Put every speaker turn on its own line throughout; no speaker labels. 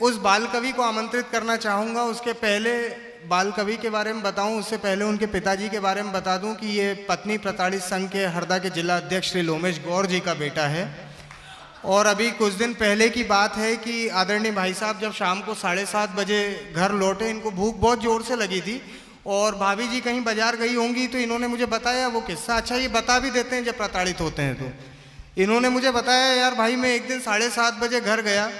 उस बाल कवि को आमंत्रित करना चाहूँगा। उसके पहले बाल कवि के बारे में बताऊं, उससे पहले उनके पिताजी के बारे में बता दूं कि ये पत्नी प्रताड़ित संघ के हरदा के जिला अध्यक्ष श्री लोमेश गौर जी का बेटा है। और अभी कुछ दिन पहले की बात है कि आदरणीय भाई साहब जब शाम को 7:30 बजे घर लौटे, इनको भूख बहुत ज़ोर से लगी थी और भाभी जी कहीं बाजार गई होंगी, तो इन्होंने मुझे बताया वो किस्सा। अच्छा, ये बता भी देते हैं जब प्रताड़ित होते हैं तो। इन्होंने मुझे बताया, यार भाई मैं एक दिन 7:30 बजे घर गया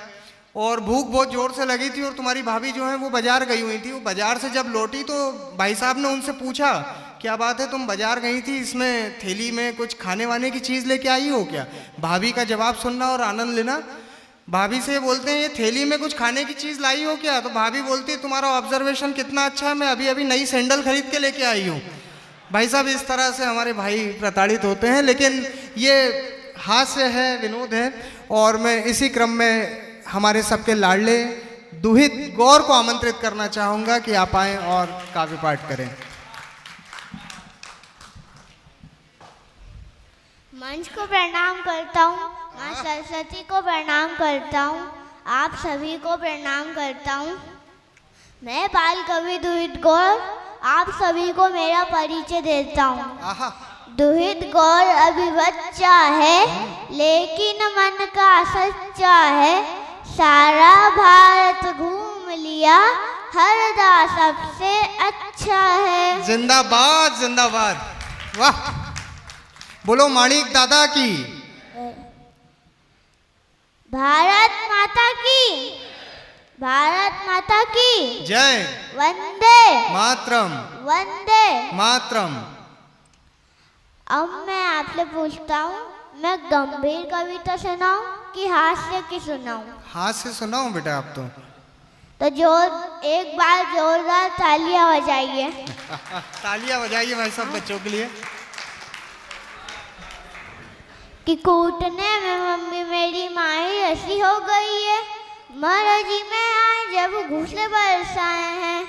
और भूख बहुत ज़ोर से लगी थी और तुम्हारी भाभी जो है वो बाजार गई हुई थी। वो बाजार से जब लौटी तो भाई साहब ने उनसे पूछा, क्या बात है तुम बाजार गई थी, इसमें थैली में कुछ खाने वाने की चीज़ लेके आई हो क्या? भाभी का जवाब सुनना और आनंद लेना। भाभी से बोलते हैं, ये थैली में कुछ खाने की चीज़ लाई हो क्या? तो भाभी बोलती है, तुम्हारा ऑब्जर्वेशन कितना अच्छा है, मैं अभी अभी नई सैंडल खरीद के लेके आई हूँ। भाई साहब इस तरह से हमारे भाई प्रताड़ित होते हैं, लेकिन ये हास्य है, विनोद है। और मैं इसी क्रम में हमारे सबके लाडले दुहित गौर को आमंत्रित करना चाहूँगा कि आप आएँ और काव्य पाठ करें।
मंच को प्रणाम करता हूँ, माँ सरस्वती को प्रणाम करता हूँ, आप सभी को प्रणाम करता हूँ। मैं बाल कवि दुहित गौर आप सभी को मेरा परिचय देता हूँ। दुहित गौर अभी बच्चा है लेकिन मन का सच्चा है। सारा भारत घूम लिया, हरदा सबसे अच्छा है।
जिंदाबाद जिंदाबाद, वाह। बोलो माणिक दादा की।
भारत माता की, भारत माता की
जय।
वंदे
मातरम,
वंदे
मातरम।
अब मैं आपसे पूछता हूँ, मैं गंभीर कविता सुनाऊं कि हास्य की सुनाऊं?
हास्य सुनाओ बेटा आप
तो जोर एक बार जोरदार तालियां बजाइए।
तालियां बजाइए भाई साहब बच्चों के लिए।
कि कूटने में मम्मी मेरी माही ऐसी हो गई है, महाराजी में आए जब घूसले बरसाए हैं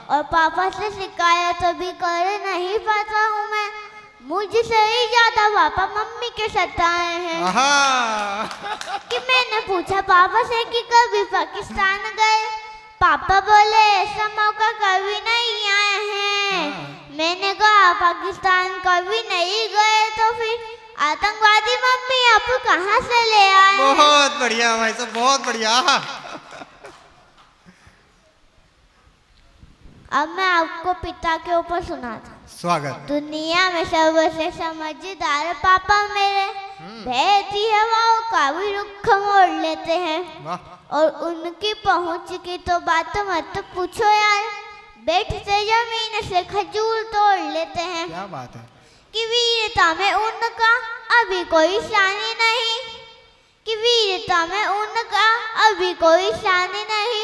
और पापा से शिकायत भी कर नहीं पाता हूँ मैं, मुझसे ही ज्यादा पापा मम्मी के सताए हैं। कि मैंने पूछा पापा से कि कभी पाकिस्तान गए, पापा बोले ऐसा मौका कभी नहीं आया है। मैंने कहा पाकिस्तान कभी नहीं गए तो फिर आतंकवादी मम्मी आप कहाँ से ले आए?
बहुत बढ़िया भाई साहब, बहुत बढ़िया।
अब मैं आपको पिता के ऊपर सुनाता।
स्वागत।
दुनिया में सबसे समझदार पापा मेरे, बहती हवाओं का भी रुख मोड़ लेते हैं और उनकी पहुंच की तो बात मत पूछो यार, बैठते जमीन से खजूर तोड़ लेते हैं।
क्या बात है।
कि वीरता में उनका अभी कोई शान नहीं, कि वीरता में उनका अभी कोई शान नहीं,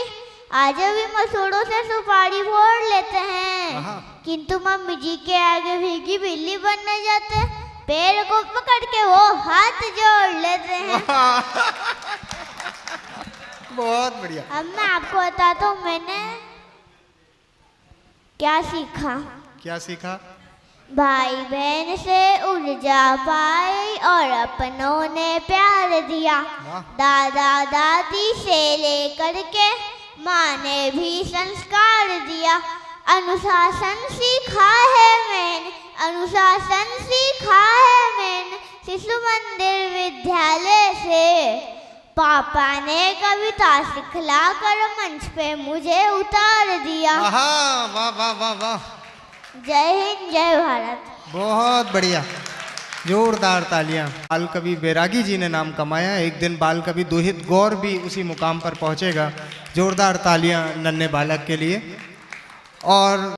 आज भी मसूड़ों से सुपारी फोड़ लेते हैं, किंतु मम्मी जी के आगे भीगी बिल्ली बन जाते, पैर को पकड़ के वो हाथ जोड़ लेते हैं।
बहुत बढ़िया।
अब मैं आपको बताता हूँ मैंने क्या सीखा।
क्या सीखा?
भाई बहन से उलझा पाई और अपनों ने प्यार दिया, दादा दादी से लेकर के माँ ने भी संस्कार दिया, अनुशासन सीखा है मैंने, अनुशासन सीखा है मैंने शिशु मंदिर विद्यालय से, पापा ने कविता सिखला कर मंच पे मुझे उतार दिया।
वाह वाह वाह वाह।
जय हिंद, जय भारत।
बहुत बढ़िया, जोरदार तालियां। बाल कवि बैरागी जी ने नाम कमाया, एक दिन बाल कवि दुहित गौर भी उसी मुकाम पर पहुंचेगा। जोरदार तालियां नन्हे बालक के लिए। और